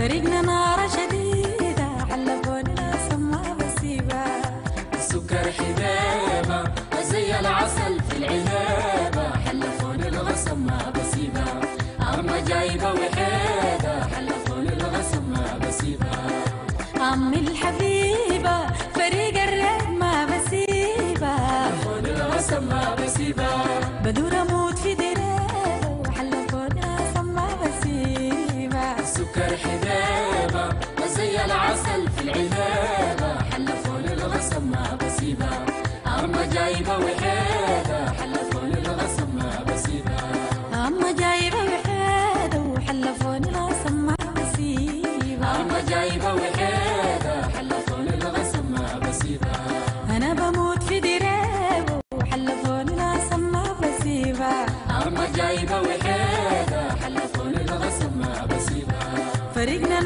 فريقنا نار شديدة حلفونا سما بسيبة. السكر حبابة وزي العسل في العلابة حلفوني الغصب ما بسيبة. أما جايبة وحيدة حلفوني الغصب ما بسيبة. عمي الحبيبة فريق الريد ما بسيبة حلفوني الغصب ما بسيبة. بدور أموت في ديرها وحلفونا سما بسيبة. السكر حبابة وزي العسل في العلابة حلفوني الغصب ما بسيبة. أما جايبة وحيدة حلفوني الغصب ما بسيبة. أما جايبة وحيدة وحلفوني الغصب ما بسيبة. أما جايبة وحيدة حلفوني الغصب ما بسيبة. أنا بموت في ديرها وحلفوني الغصب ما بسيبة. أما جايبة وحيدة حلفوني الغصب ما بسيبة. فريقنا